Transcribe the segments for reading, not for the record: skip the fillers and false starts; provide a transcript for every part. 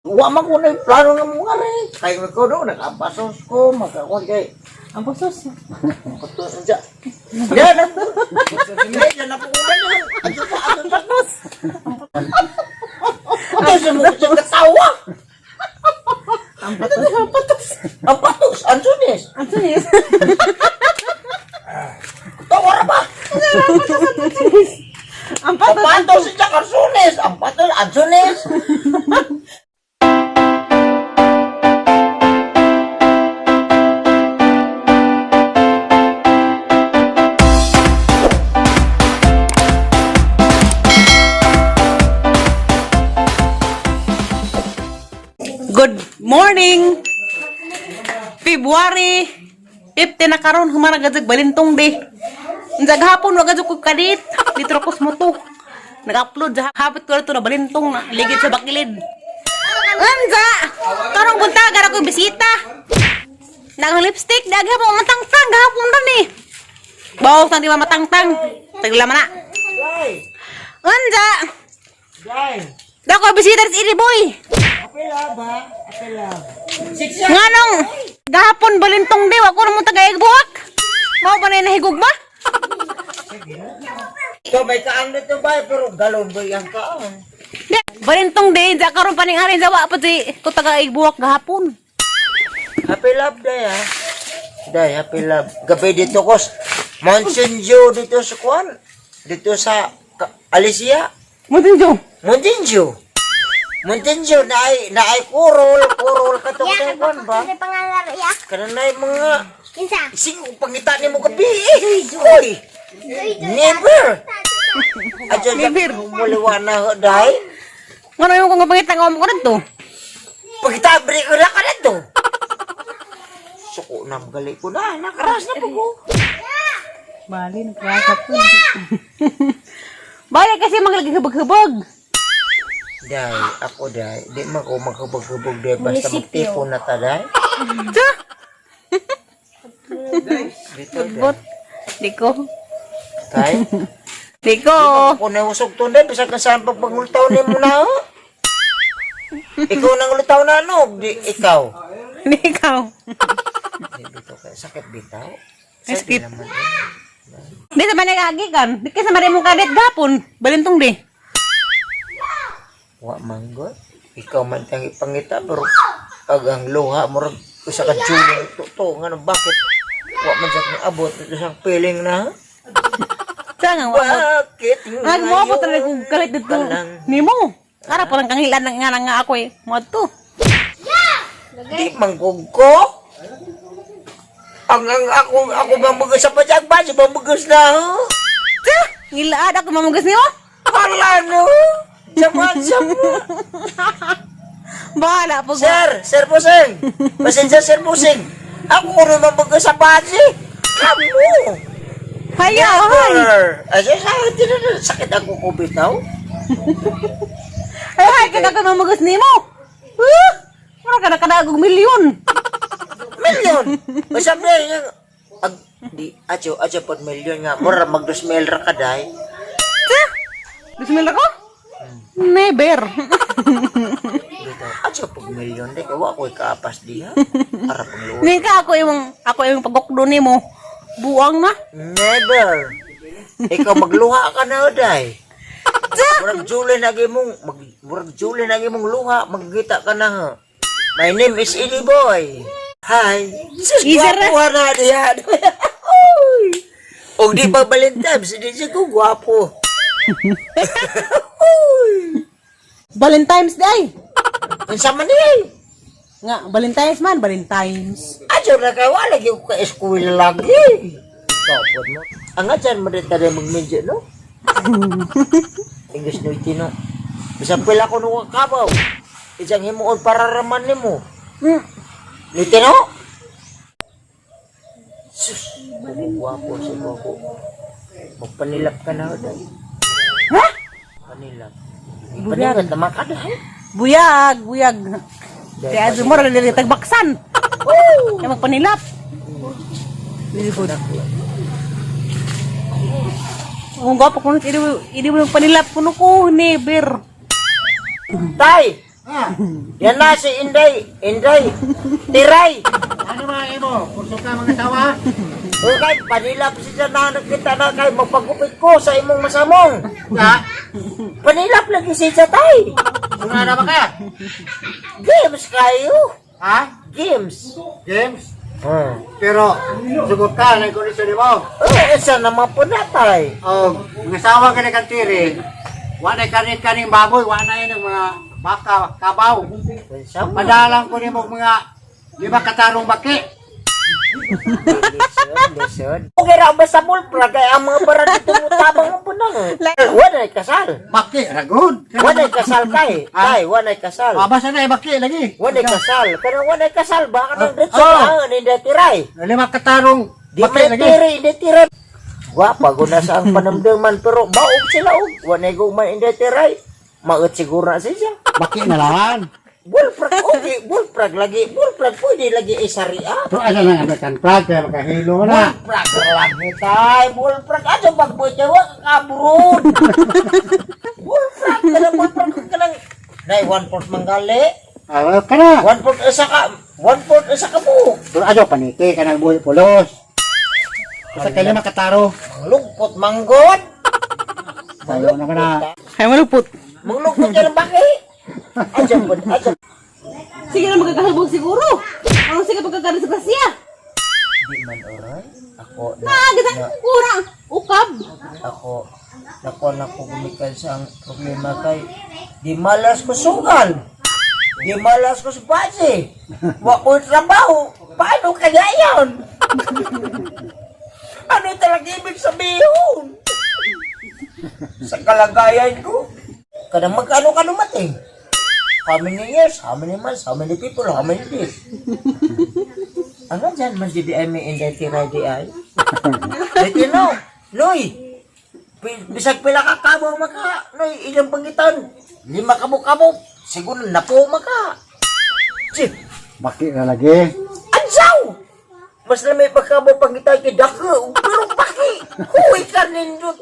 Wa man ko na plano nga mga rin. Kaya ko doon, nakapasos ko, magkakuan kay. Ang pasos. Kuto siya. Yan na to. Yan na po ulan yan. Ato sa pasos. Ano siya mo siya katawa? Ang patos. Ang patos. Ang patos, Antunes. Antunes. Tawara ba? Ang patos. Patos siya Antunes. Ang patos, Antunes. Good morning! February 15 na karon humana gadzag balintong day. Unsa gahapon wa gadzag ko kadit. Dito ra ko mo to. Nag-upload sa hapit ko to na balintong na ligid sa bakilid. Unsa? Karong buntaga ra ko bisita. Nang lipstick dagha mo matangtang gahapon ra ni. Bawo sa di matangtang. Tagla man na. Unsa? Guys, Dako bisita si Iri Boy. apela ba? Apela. Nganong gahapon balintong di wa ko na mo tagaigbuak. Mao ba na nahigog ba? So may kaan nito ba? Pero galon ba yung kaan? Di, balintong di ja karon paning arin sa wa pa si ko tagaigbuak gahapon. Happy love day ha. Day, happy love. Gabi dito ko. Mountain Dew dito sa Kwan. Dito sa Alicia. Mo din jo. Mountain Dew. Mountain Dew na ay kurol katok na Kwan ba? Ano pangalan ya? Kanan na mga Kinsa? sing pangita ni mo gabi. Oy. Never. Aja Never. muliwana day. Ngano yung kung pangita nga mo ko dito? Pagkita break ko na ka na to. Suko na magali ko na. Nakaras na po ko. Bali nagkasap ko. Bali kasi maglagihubog-hubog. Day, ako day. Di man ko magkabag-kabag day. Basta magtipo na ta day. Sa? Dito Bot. day. Di ko. Tay. Di ko. Ako na usog to day. Bisa ka saan pagpangultaw ni mo na ho. Ikaw nang ultaw na ano. Di, ikaw. Di ikaw. Di, dito ka. Sakit bitaw. Sakit. naman. Di sa managagi kan. Di kasi mari mong kadit gapon. Balintong di. Wa manggot. Ikaw man tangi pangita. Pero agang luha mo rin. Usa ka juling. To nga no, bakit? Wa man siya abot. Isang piling na. Sa nga wa mo. Bakit? Mo ako talaga kung galit dito. Nimo. Ara parang kangilan nga nga ako eh. Mo to. Di manggog ko. Ang ako mamugas sa pajag ba? Si mamugas na ho. Sa? Ngilaad ako mamugas niyo? Wala no. Sama-sama. Bahala po. Sir Pusing. Pasensya Sir Pusing. Ako ko rin mamugas sa pajag. Kamu. Hayaw, hay. Asa sakit ako ko bitaw. Ay, kada ka mamugas nimo. Ano ka nakadagog milyon? Milyon. Masabi nga. Di, acho pod milyon nga. Mura mag-2,000 ra ka day. Sa? Bismillah ko? Never. Dito. Acho pod milyon day. Kawa ko ikaapas di ha. Ara pang luwa. Ni ka ako yung pagokdo nimo. Buang na. Never. Ikaw magluha ka na day. Murag Julie lagi mong luha, magkita ka na ha. My name is Eddie Boy. Hi. Sus, Isa ra. gwapo na diyan. O di ba Valentine's, hindi siya ko gwapo. Valentine's Day. Ang sama niya. Nga, Valentine's man, Valentine's. Adyo na ka, wala lagi ko ka-school lagi. Kapod mo. Ang nga dyan, madita rin mag-medyo, no? English no itino. Bisang pila ko nung kabaw. Isang himuon para raman ni mo. Nitino? Sus, gwapo si Gogo. Magpanilap ka na dahil. Ha? Panilap. Buyag. Panilap naman ka dahil. Buyag. Kaya sumura na tagbaksan. Kaya magpanilap. Very good. Kung gwapo ko, hindi mo yung panilap ko never. Tay! Yan na si Inday. Inday. Tiray. Ano mga imo? Kurso ka mga tawa? Okay, panilap siya na nakita na kay magpagupit ko sa imong masamong. Ha? Panilap lagi siya tay. Ano na ba ka? Games kayo. Ha? Games. James? Hmm. Pero, sugot ka na yung kondisyon mo. Isa naman po na tay. O, mga sawa ka na kantiri, wala kanin-kaning baboy, wala yun ng mga baka, kabaw. Padalang ko ni mo mga 5 katarong baki. Listen. Okay ra ba sa bullfrog kay ang mga para dito mo tabang po na. Wala kasal. Baki, ragod. Wala kasal kay. Tay, wala kasal. Basa na yung baki lagi. Wala kasal. Pero wala kasal ba ka nang dito Oh. hindi tiray. 5 katarong Di baki may lagi. tiri, di tira. Wapa guna sa ang panamdaman pero baog sila og. Wala go man hindi tiray. Maut siguro na siya. Baki na lang. Bullfrog okay, bullfrog lagi. Bullfrog pwede lagi isaria. Pero ano lang, American flag, kaya makahilo na. Bullfrog lagi tay. Bullfrog aja pagboy tawa kabrod. Bullfrog ka lang. Nay 1/4 manggali. Ka na. 1/4 isa ka po. Pero ano, paniki ka ng buhay pulos. Sa kaya 5 kataro. Manglugpot manggod. Sayo na ka na. Ay, malupot. Manglugpot ka ng baki. Aja po, aja. Sige na magkakahalbog siguro. Ano sige pagkakaroon sa grasya? Di man oray. Ako Gitang kurang. Ukab. Ako gumikal sa ang problema kay di malas ko sugal. Di malas ko sa base. Wa ko trabaho. Paano kaya yun? Ano talaga ibig sabihin? Sa kalagayan ko. Kadang magkano ka lumating? How many years? How many months? How many people? How many days? Ano dyan man di ay may indentiray di ay? Dito no. Noy! Bisag pila ka kabo maka. Noy, ilang pangitan. 5 kabo-kabo. Siguro na po maka. Chip! Baki na lagi. Ansaw! Mas na may pagkabo pangitan kay Dako. Pero baki! Huwi ka nindot.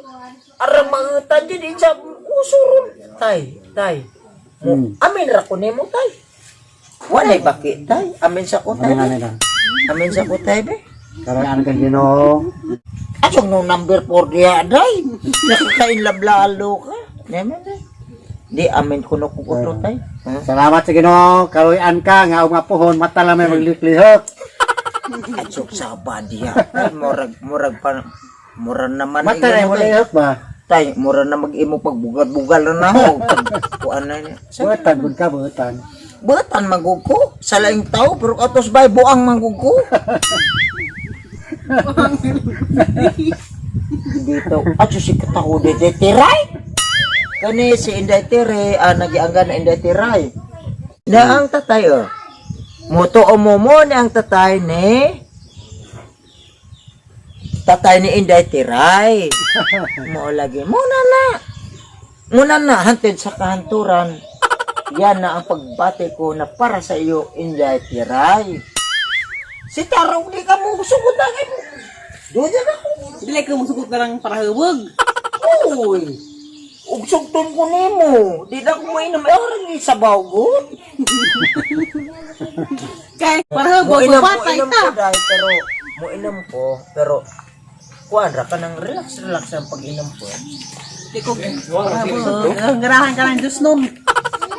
Arang mga tadi di sa usurun. Tay. Amin ra ko nimo tay. Walay baki tay. Amin sa ko tay. Amin sa ko tay be. Karaan ka ginoo. Asong no number 4 diya day. Nakakainlab lalo ka. Naman day. Di amin ko no kukuto tay. Salamat sa ginoo. Kaluyan ka nga mga puhon mata lang may magliklihok. Asok sa badiya. Murag pa. Mura naman. Mata na wala ihok ba? Tay, mura na mag-imo pagbugal-bugal na ho. Kuan na niya. Buatan bun ka buatan. Buatan magugo. Sa laing tao, pero atos bay buang magugo. Dito, ato si katao de tiray. Kani si Inday Tiray, nagianggan na Inday Tiray. Na ang tatay, Moto o momo ni ang tatay ni Inday Tiray. Mo lagi. Muna na, hantid sa kahanturan. Yan na ang pagbati ko na para sa iyo, Inday Tiray. Si Tarong, di ka mo sugod na kayo. Doon na ako. Dili ka musugot na lang para hubog. Uy, ugsugton ko nimo. Di na ko mainom. Orang isabaw good. Kay para hubog patay ta. Mo inom ko, pero kuan ra ka nang relax ang pag-inom ko. Di ko. Garahan ka ng Diyos nun.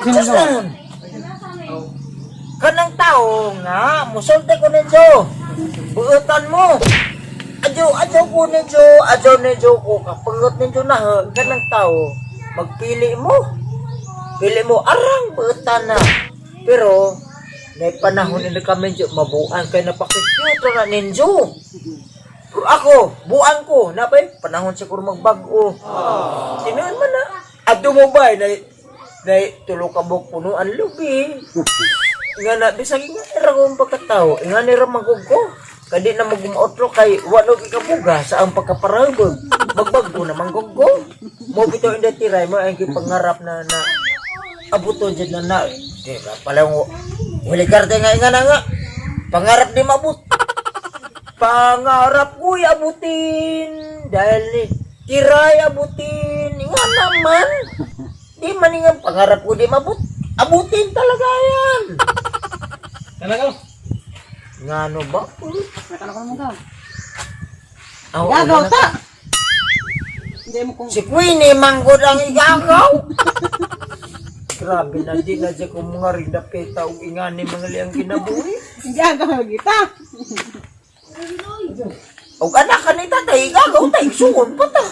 Jason! Kanang tao nga, musulti ko ninyo. Buutan mo. Adyo ko ninyo ko. Kapangot ninyo na, kanang tao. Magpili mo. Pili mo, arang buutan na. Pero, may panahon nila kami dyan, mabuan kayo napakikito na ninyo. Pero ako, buang ko, napay, panahon siguro magbago. Sinuan man na. Adyo mo ba, na tulo ka buk punuan lubi. Nga na, bisag nga irang pagkatao, nga nira magugo. Kadi na mag-umotro kay walo ikabuga sa ang pagkaparabog. Magbago na manggugo. Mo bitaw Inday Tiray mo ang pangarap na abuton dyan na. Diba, palang huligarte nga nga. Pangarap di mabut. Pangarap ko'y abutin dahil ni Tiray abutin nga naman. Di man nga pangarap ko di mabut. Abutin talaga yan. Talaga. Ngano ba? Nakala ko naman ka. Oh, Gagaw ta. Hindi mo kung... Si Queenie manggod ang igagaw. Grabe na di na siya kung mga rinapeta o ingani mga liyang kinabuhi. Gagaw kita. O anak ka ni tatay, igagaw tayo, suon pa ta.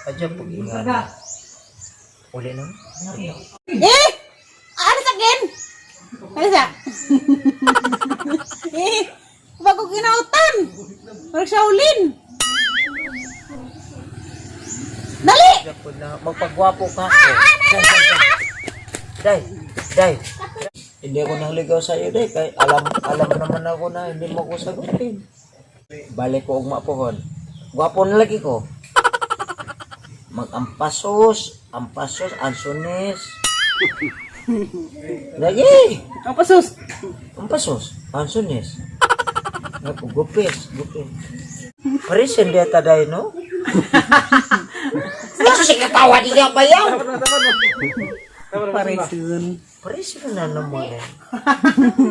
Adya po ingani. Uli na. Eh! Alis again! Alis ah! Eh! Bago ginautan! Parang Shaolin! Dali! Adya po na. Magpagwapo ka. Day. Hindi ako naligaw sa iyo, day. Kaya alam naman ako na hindi mo ako sagutin. Balik ko ugma pohon. Gwapo na lagi ko. Mag-ampasos, ansones. Lagi! Ang pasus! Ampasos, ansones. Gupis. Parisen dia taday, no? Kasi katawa di ka ba yan? Parisun. Parisen na naman eh.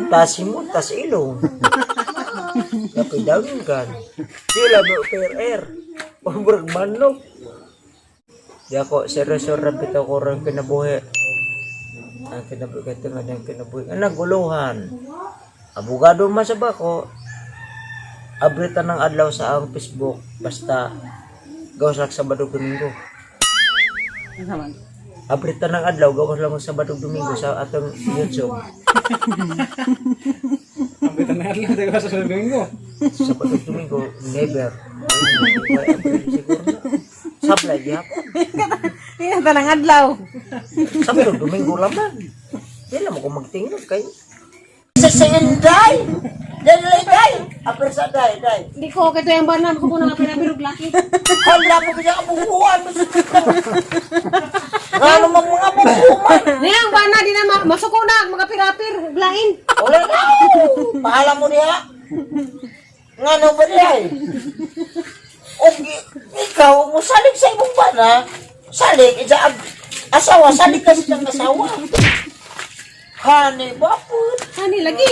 Tasimon, tas ilong. Napidawin kan. Sila mo per Pagburag manok. Di ako, seryoso rapit ako rin kinabuhi. Ang kinabuhi, ang kinabuhi. Ang naguluhan. Abogado masaba ko. Abrita ng adlaw sa ang Facebook. Basta, gawas lang Sabado Domingo. Ano naman? Abrita ng adlaw, gawas lang Sabado Domingo sa atong YouTube. Abritan na lang tayo sa Domingo. Sabado Domingo, never. Siguro na. Sablay, gihapon. Tingnan ta ng adlaw. Sabado Domingo laman. Di lang mo kung magtingin kayo. Sa Inday! Day! Apersa, day. Hindi ko okay to yung banam ko po nang pinabirog laki. Hala mo kaya kabuhuan mo sa ito. Ano mga buhuman? Niyang bana di na masuko na mga pirapir glain. Wala na. Pahala mo niya. Ngano ba niya eh? O ikaw, mo salig sa ibong bana. Salig, asawa, salig kasi ng asawa. Hani, bapod. Ani lagi.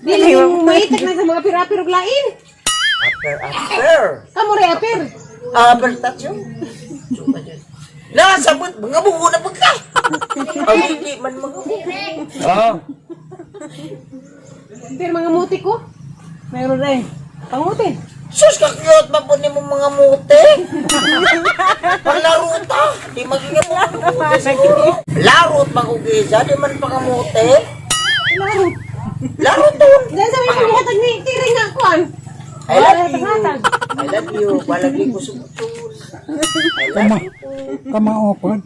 Dili mo maitak na sa mga pirapir glain. After. Kamu re apir. Bertatyo. Nasabot, mga buho na pagka. Hindi man mga buho. Oo. Pero mga muti ko. Mayroon rin. Panguti. Sus, kakiyot ba po ni mong mga mute? Paglaruta, di magiging mga mute siguro. Larot magugisa, di man pangamute. Larot. Larot doon. Diyan sa may paghatag ni tiring nga kuan. I love you. Balagi ko sumutol. Kamaopod.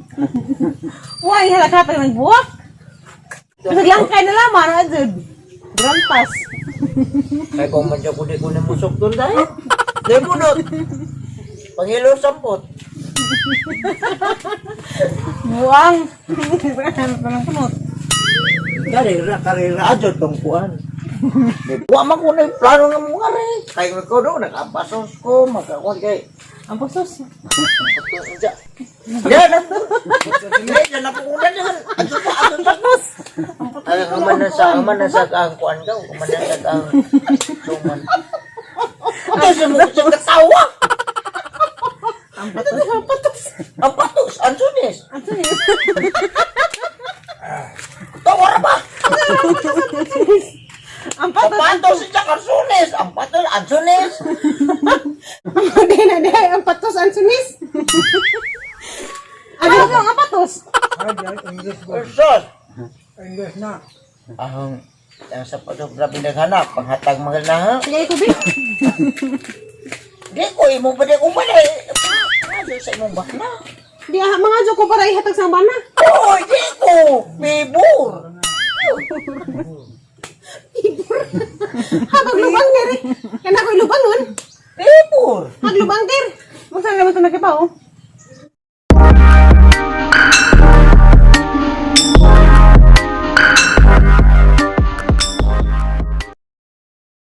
Why halakatag ng buwak? Naglangkay na laman adud. Brantas. Kaya kung madya ko di ko na musok doon dahil. Di bunot. Pangilor sampot. Buang. Parang punot. Karira, adyo tong kuan. Wa man ko na yung plano ng mga rin. Kaya ko doon, nakapasos ko, makakuan kay. Ang pasos. Yan, yan na po una yan. Adyo sa kus. Ay, kaman na sa ang kuan daw. Kaman na sa ang suman. Ano sa mo sa katawa? Ang patos. Ang sunis. Tawar ba? Ang patos. Patos siya karsunis. Ang patos, ang sunis. Di na ang patos ang sunis. Ano ba ang patos? Kursos. English na. Ang sa patos grabe naghanap. Panghatag mga na ha. Sige ko bi. Di ko, imo ba di ko ba na ano sa imong bakla? Di mga joko para ihatag sa bana. Oy, di ko. Bibur. Habang lubang dir. Kana ko lubang nun. Bibur. Maglubang dir. Mo sa naman to nakipa oh.